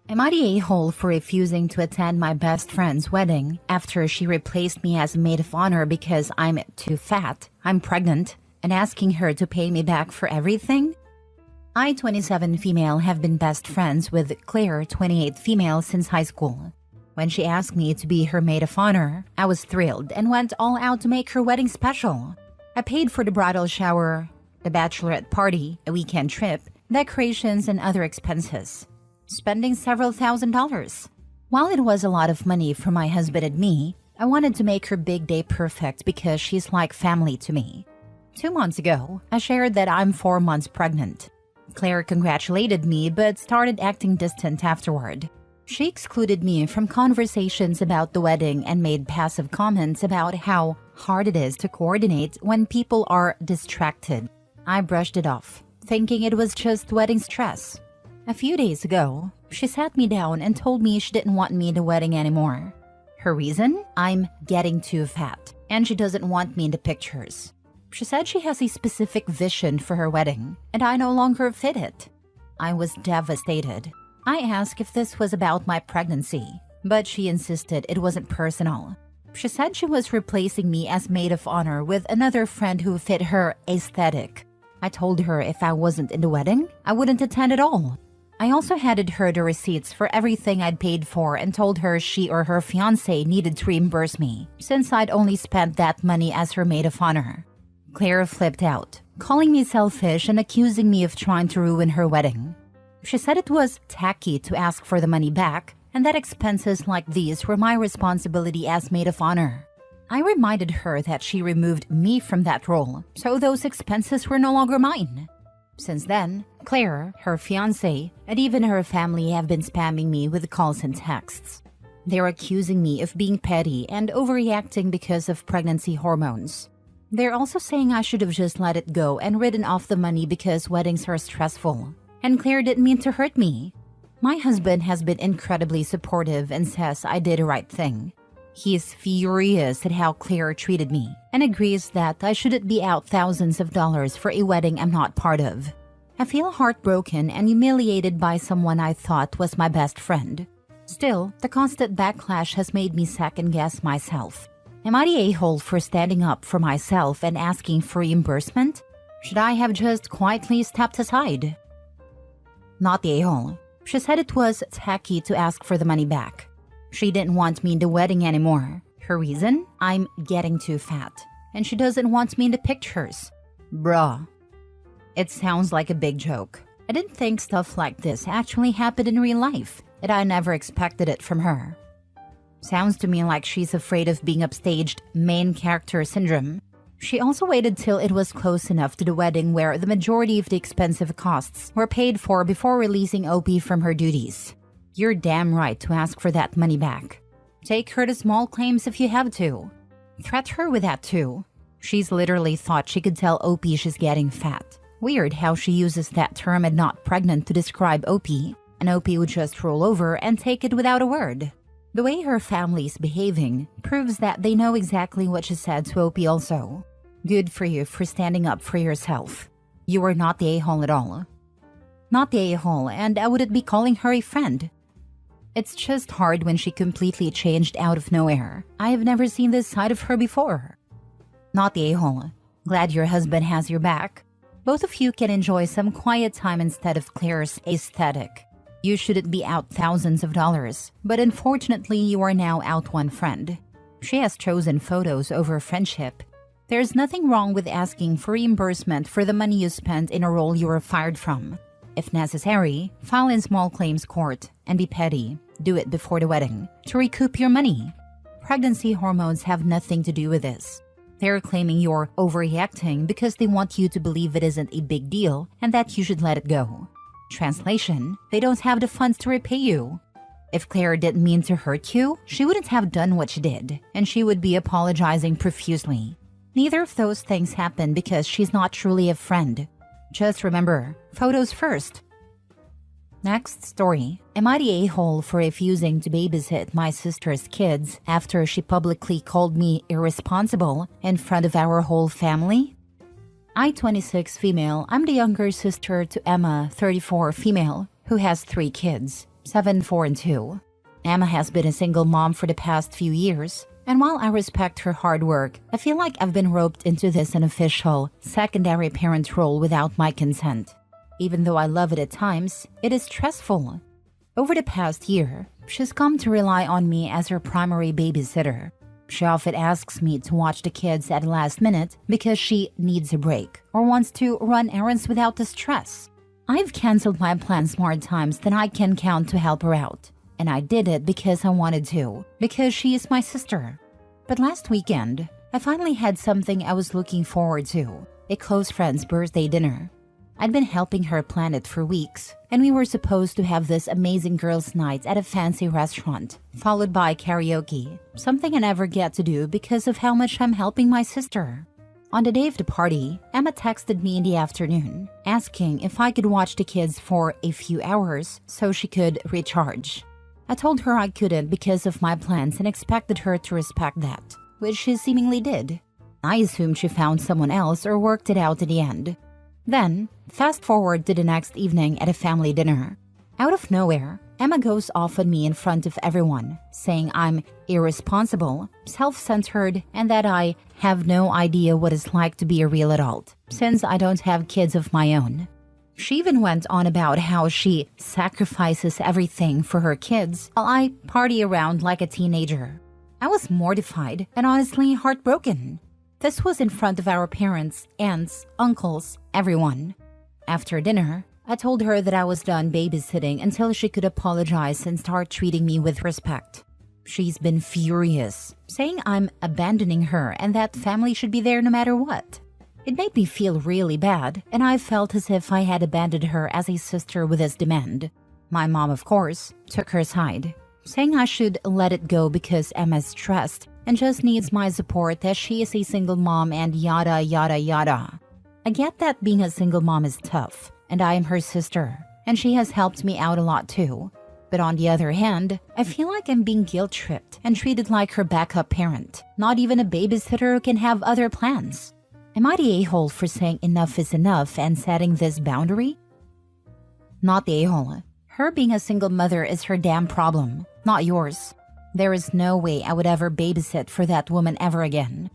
Am I the a-hole for refusing to attend my best friend's wedding after she replaced me as maid of honor because I'm too fat, I'm pregnant, and asking her to pay me back for everything? I, 27 female, have been best friends with Claire, 28 female, since high school. When she asked me to be her maid of honor, I was thrilled and went all out to make her wedding special. I paid for the bridal shower, the bachelorette party, a weekend trip, decorations, and other expenses, spending several $1,000s. While it was a lot of money for my husband and me, I wanted to make her big day perfect because she's like family to me. 2 months ago, I shared that I'm 4 months pregnant. Claire congratulated me but started acting distant afterward. She excluded me from conversations about the wedding and made passive comments about how hard it is to coordinate when people are distracted. I brushed it off, thinking it was just wedding stress. A few days ago, she sat me down and told me she didn't want me in the wedding anymore. Her reason? I'm getting too fat, and she doesn't want me in the pictures. She said she has a specific vision for her wedding, and I no longer fit it. I was devastated. I asked if this was about my pregnancy, but she insisted it wasn't personal. She said she was replacing me as maid of honor with another friend who fit her aesthetic. I told her if I wasn't in the wedding, I wouldn't attend at all. I also handed her the receipts for everything I'd paid for and told her she or her fiancé needed to reimburse me, since I'd only spent that money as her maid of honor. Claire flipped out, calling me selfish and accusing me of trying to ruin her wedding. She said it was tacky to ask for the money back, and that expenses like these were my responsibility as maid of honor. I reminded her that she removed me from that role, so those expenses were no longer mine. Since then, Claire, her fiancé, and even her family have been spamming me with calls and texts. They're accusing me of being petty and overreacting because of pregnancy hormones. They're also saying I should have just let it go and written off the money because weddings are stressful. And Claire didn't mean to hurt me. My husband has been incredibly supportive and says I did the right thing. He is furious at how Claire treated me and agrees that I shouldn't be out thousands of dollars for a wedding I'm not part of. I feel heartbroken and humiliated by someone I thought was my best friend. Still, the constant backlash has made me second-guess myself. Am I the a-hole for standing up for myself and asking for reimbursement? Should I have just quietly stepped aside? Not the a-hole. She said it was tacky to ask for the money back. She didn't want me in the wedding anymore. Her reason? I'm getting too fat, and she doesn't want me in the pictures. Bruh. It sounds like a big joke. I didn't think stuff like this actually happened in real life, and I never expected it from her. Sounds to me like she's afraid of being upstaged main character syndrome. She also waited till it was close enough to the wedding where the majority of the expensive costs were paid for before releasing OP from her duties. You're damn right to ask for that money back. Take her to small claims if you have to. Threat her with that too. She's literally thought she could tell OP she's getting fat. Weird how she uses that term and not pregnant to describe OP, and OP would just roll over and take it without a word. The way her family's behaving proves that they know exactly what she said to OP also. Good for you for standing up for yourself. You are not the a-hole at all. Not the a-hole, and I wouldn't be calling her a friend. It's just hard when she completely changed out of nowhere. I have never seen this side of her before. Not the a-hole. Glad your husband has your back. Both of you can enjoy some quiet time instead of Claire's aesthetic. You shouldn't be out thousands of dollars, but unfortunately you are now out one friend. She has chosen photos over friendship. There's nothing wrong with asking for reimbursement for the money you spent in a role you were fired from. If necessary, file in small claims court and be petty. Do it before the wedding to recoup your money. Pregnancy hormones have nothing to do with this. They're claiming you're overreacting because they want you to believe it isn't a big deal and that you should let it go. Translation, they don't have the funds to repay you. If Claire didn't mean to hurt you, she wouldn't have done what she did, and she would be apologizing profusely. Neither of those things happened because she's not truly a friend. Just remember, photos first. Next story. Am I the a-hole for refusing to babysit my sister's kids after she publicly called me irresponsible in front of our whole family? I, 26 female, I'm the younger sister to Emma, 34 female, who has 3 kids. 7, 4, and 2. Emma has been a single mom for the past few years, and while I respect her hard work, I feel like I've been roped into this unofficial, secondary parent role without my consent. Even though I love it at times, it is stressful. Over the past year, she's come to rely on me as her primary babysitter. She often asks me to watch the kids at the last minute because she needs a break or wants to run errands without the stress. I've canceled my plans more times than I can count to help her out. And I did it because I wanted to, because she is my sister. But last weekend, I finally had something I was looking forward to, a close friend's birthday dinner. I'd been helping her plan it for weeks, and we were supposed to have this amazing girls' night at a fancy restaurant, followed by karaoke, something I never get to do because of how much I'm helping my sister. On the day of the party, Emma texted me in the afternoon, asking if I could watch the kids for a few hours so she could recharge. I told her I couldn't because of my plans and expected her to respect that, which she seemingly did. I assumed she found someone else or worked it out in the end. Then, fast forward to the next evening at a family dinner. Out of nowhere, Emma goes off on me in front of everyone, saying I'm irresponsible, self-centered, and that I have no idea what it's like to be a real adult, since I don't have kids of my own. She even went on about how she sacrifices everything for her kids while I party around like a teenager. I was mortified and honestly heartbroken. This was in front of our parents, aunts, uncles, everyone. After dinner, I told her that I was done babysitting until she could apologize and start treating me with respect. She's been furious, saying I'm abandoning her and that family should be there no matter what. It made me feel really bad, and I felt as if I had abandoned her as a sister with this demand. My mom, of course, took her side, saying I should let it go because Emma's stressed and just needs my support as she is a single mom and yada yada yada. I get that being a single mom is tough, and I am her sister, and she has helped me out a lot too. But on the other hand, I feel like I'm being guilt-tripped and treated like her backup parent, not even a babysitter who can have other plans. Am I the a-hole for saying enough is enough and setting this boundary? Not the a-hole. Her being a single mother is her damn problem, not yours. There is no way I would ever babysit for that woman ever again.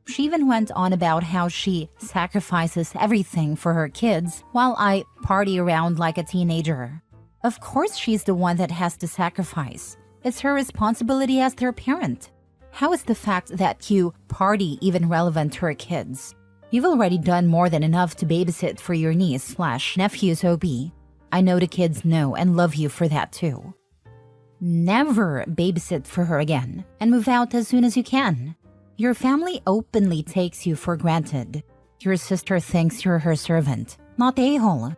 She even went on about how she sacrifices everything for her kids while I party around like a teenager. Of course she's the one that has to sacrifice. It's her responsibility as their parent. How is the fact that you party even relevant to her kids? You've already done more than enough to babysit for your niece/nephew's OB. I know the kids know and love you for that too. Never babysit for her again and move out as soon as you can. Your family openly takes you for granted. Your sister thinks you're her servant, not the a-hole.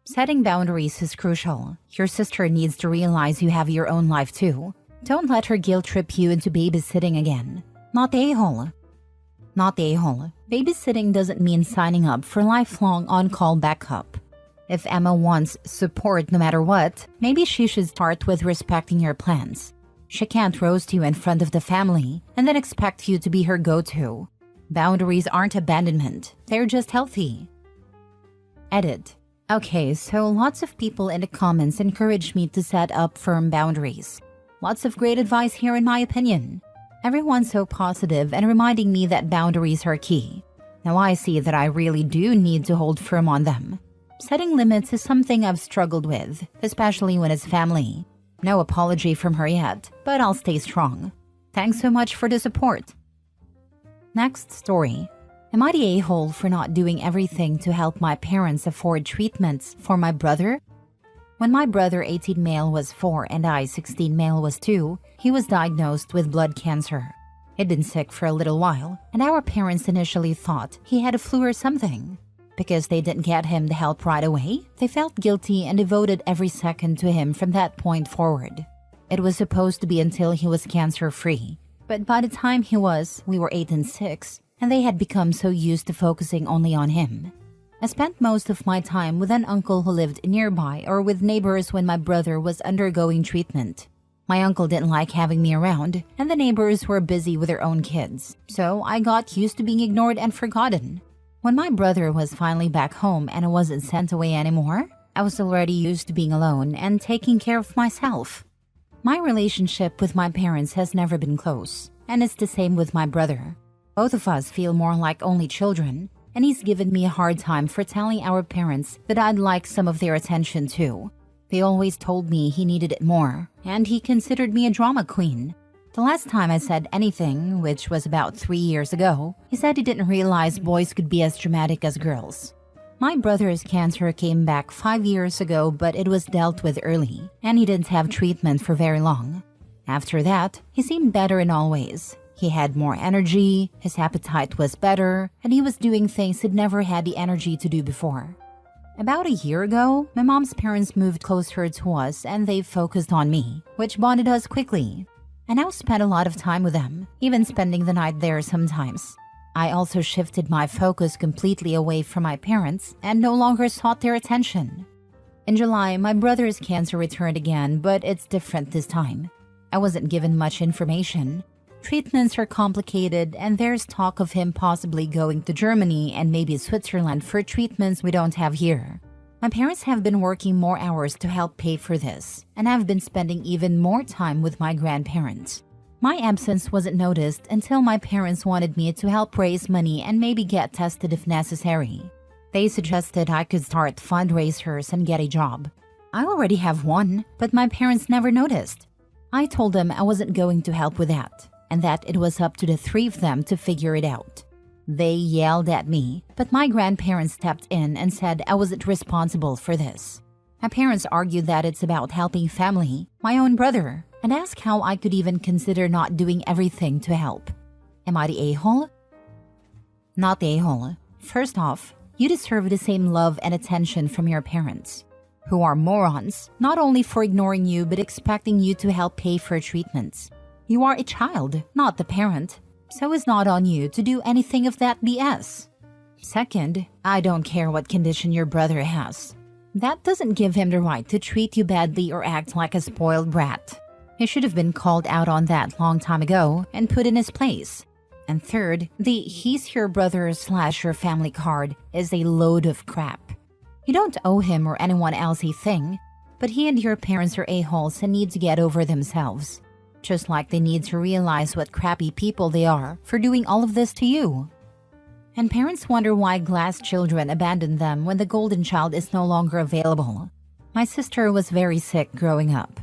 Setting boundaries is crucial. Your sister needs to realize you have your own life too. Don't let her guilt trip you into babysitting again. Not the a-hole. Not the a-hole. Babysitting doesn't mean signing up for lifelong on-call backup. If Emma wants support no matter what, maybe she should start with respecting your plans. She can't roast you in front of the family and then expect you to be her go-to. Boundaries aren't abandonment, they're just healthy. Edit. Okay, so lots of people in the comments encourage me to set up firm boundaries. Lots of great advice here in my opinion. Everyone's so positive and reminding me that boundaries are key. Now I see that I really do need to hold firm on them. Setting limits is something I've struggled with, especially when it's family. No apology from her yet, but I'll stay strong. Thanks so much for the support. Next story. Am I the a-hole for not doing everything to help my parents afford treatments for my brother? When my brother 18 male was 4 and I 16 male was 2, he was diagnosed with blood cancer. He'd been sick for a little while, and our parents initially thought he had a flu or something. Because they didn't get him the help right away, they felt guilty and devoted every second to him from that point forward. It was supposed to be until he was cancer-free, but by the time we were 8 and 6, and they had become so used to focusing only on him. I spent most of my time with an uncle who lived nearby or with neighbors when my brother was undergoing treatment. My uncle didn't like having me around, and the neighbors were busy with their own kids, so I got used to being ignored and forgotten. When my brother was finally back home and I wasn't sent away anymore, I was already used to being alone and taking care of myself. My relationship with my parents has never been close, and it's the same with my brother. Both of us feel more like only children, and he's given me a hard time for telling our parents that I'd like some of their attention too. They always told me he needed it more, and he considered me a drama queen. The last time I said anything, which was about 3 years ago, he said he didn't realize boys could be as dramatic as girls. My brother's cancer came back 5 years ago, but it was dealt with early, and he didn't have treatment for very long. After that, he seemed better in all ways. He had more energy, his appetite was better, and he was doing things he'd never had the energy to do before. About a year ago, my mom's parents moved closer to us and they focused on me, which bonded us quickly. I now spend a lot of time with them, even spending the night there sometimes. I also shifted my focus completely away from my parents and no longer sought their attention. In July, my brother's cancer returned again, but it's different this time. I wasn't given much information. Treatments are complicated, and there's talk of him possibly going to Germany and maybe Switzerland for treatments we don't have here. My parents have been working more hours to help pay for this, and I've been spending even more time with my grandparents. My absence wasn't noticed until my parents wanted me to help raise money and maybe get tested if necessary. They suggested I could start fundraisers and get a job. I already have one, but my parents never noticed. I told them I wasn't going to help with that, and that it was up to the three of them to figure it out. They yelled at me, but my grandparents stepped in and said I wasn't responsible for this. My parents argued that it's about helping family, my own brother, and asked how I could even consider not doing everything to help. Am I the a-hole? Not the a-hole. First off, you deserve the same love and attention from your parents, who are morons, not only for ignoring you but expecting you to help pay for treatments. You are a child, not the parent, so it's not on you to do anything of that BS. Second, I don't care what condition your brother has. That doesn't give him the right to treat you badly or act like a spoiled brat. He should have been called out on that long time ago and put in his place. And third, the he's your brother/your family card is a load of crap. You don't owe him or anyone else a thing, but he and your parents are a-holes and need to get over themselves. Just like they need to realize what crappy people they are for doing all of this to you. And parents wonder why glass children abandon them when the golden child is no longer available. My sister was very sick growing up.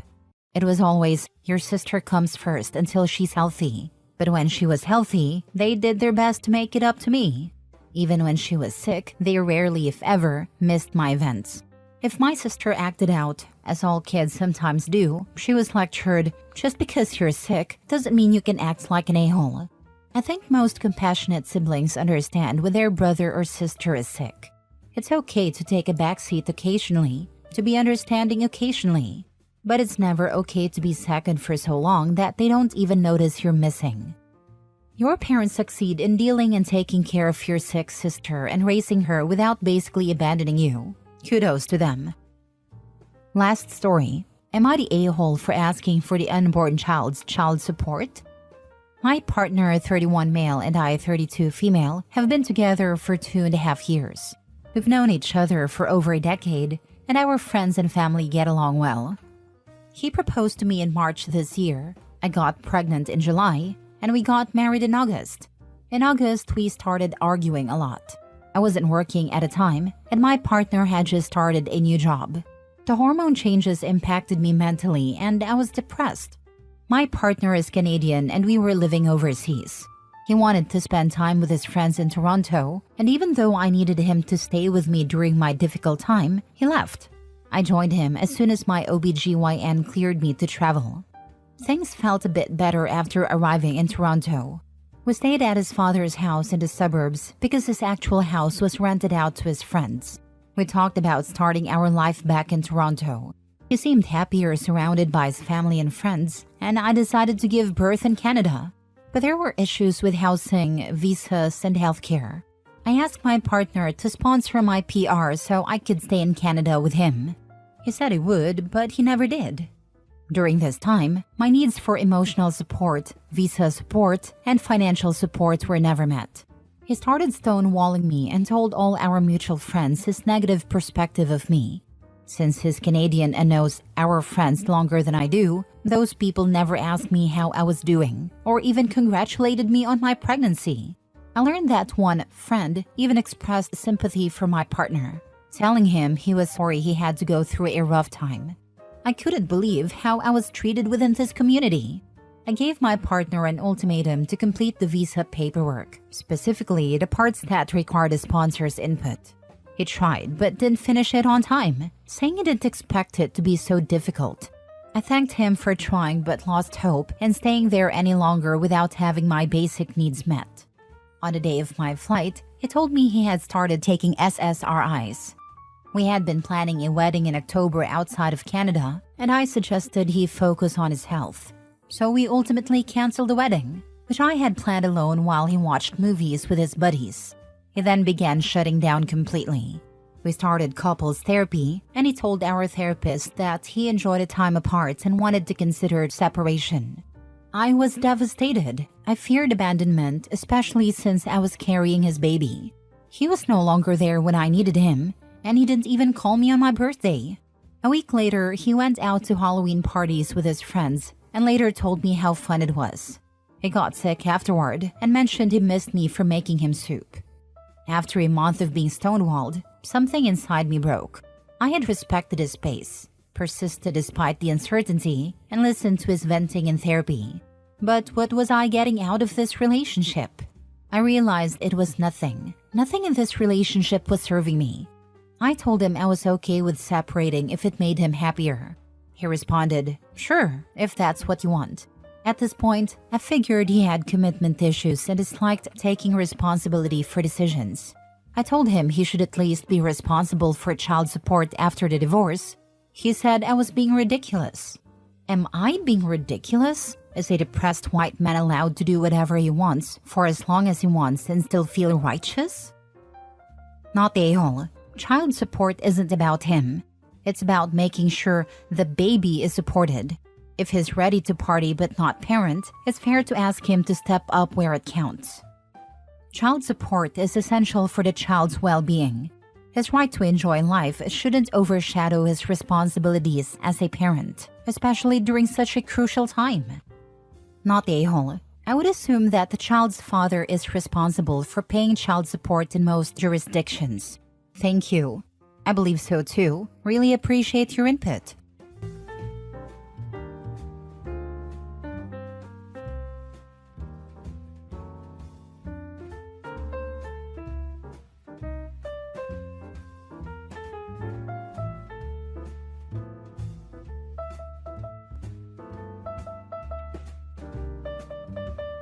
It was always, your sister comes first until she's healthy. But when she was healthy, they did their best to make it up to me. Even when she was sick, they rarely, if ever, missed my events. If my sister acted out, as all kids sometimes do, she was lectured, just because you're sick doesn't mean you can act like an a-hole. I think most compassionate siblings understand when their brother or sister is sick. It's okay to take a backseat occasionally, to be understanding occasionally, but it's never okay to be second for so long that they don't even notice you're missing. Your parents succeed in dealing and taking care of your sick sister and raising her without basically abandoning you. Kudos to them. Last story. Am I the a-hole for asking for the unborn child's child support? My partner, 31 male, and I, 32 female, have been together for 2.5 years. We've known each other for over a decade, and our friends and family get along well. He proposed to me in March this year. I got pregnant in July, and we got married in August. In August, we started arguing a lot. I wasn't working at a time, and my partner had just started a new job. The hormone changes impacted me mentally, and I was depressed. My partner is Canadian, and we were living overseas. He wanted to spend time with his friends in Toronto, and even though I needed him to stay with me during my difficult time, he left. I joined him as soon as my OBGYN cleared me to travel. Things felt a bit better after arriving in Toronto. We stayed at his father's house in the suburbs because his actual house was rented out to his friends. We talked about starting our life back in Toronto. He seemed happier surrounded by his family and friends, and I decided to give birth in Canada. But there were issues with housing, visas, and healthcare. I asked my partner to sponsor my PR so I could stay in Canada with him. He said he would, but he never did. During this time, my needs for emotional support, visa support, and financial support were never met. He started stonewalling me and told all our mutual friends his negative perspective of me. Since he's Canadian and knows our friends longer than I do, those people never asked me how I was doing or even congratulated me on my pregnancy. I learned that one friend even expressed sympathy for my partner, telling him he was sorry he had to go through a rough time. I couldn't believe how I was treated within this community. I gave my partner an ultimatum to complete the visa paperwork, specifically the parts that required a sponsor's input. He tried but didn't finish it on time, saying he didn't expect it to be so difficult. I thanked him for trying but lost hope in staying there any longer without having my basic needs met. On the day of my flight, he told me he had started taking SSRIs. We had been planning a wedding in October outside of Canada, and I suggested he focus on his health. So we ultimately canceled the wedding, which I had planned alone while he watched movies with his buddies. He then began shutting down completely. We started couples therapy, and he told our therapist that he enjoyed a time apart and wanted to consider separation. I was devastated. I feared abandonment, especially since I was carrying his baby. He was no longer there when I needed him, and he didn't even call me on my birthday. A week later, he went out to Halloween parties with his friends and later told me how fun it was. He got sick afterward and mentioned he missed me for making him soup. After a month of being stonewalled, something inside me broke. I had respected his space, persisted despite the uncertainty, and listened to his venting in therapy. But what was I getting out of this relationship? I realized it was nothing. Nothing in this relationship was serving me. I told him I was okay with separating if it made him happier. He responded, "Sure, if that's what you want." At this point, I figured he had commitment issues and disliked taking responsibility for decisions. I told him he should at least be responsible for child support after the divorce. He said I was being ridiculous. Am I being ridiculous? Is a depressed white man allowed to do whatever he wants for as long as he wants and still feel righteous? Not the a-hole. Child support isn't about him. It's about making sure the baby is supported. If he's ready to party but not parent, it's fair to ask him to step up where it counts. Child support is essential for the child's well-being. His right to enjoy life shouldn't overshadow his responsibilities as a parent, especially during such a crucial time. Not the a-hole. I would assume that the child's father is responsible for paying child support in most jurisdictions. Thank you. I believe so too. Really appreciate your input.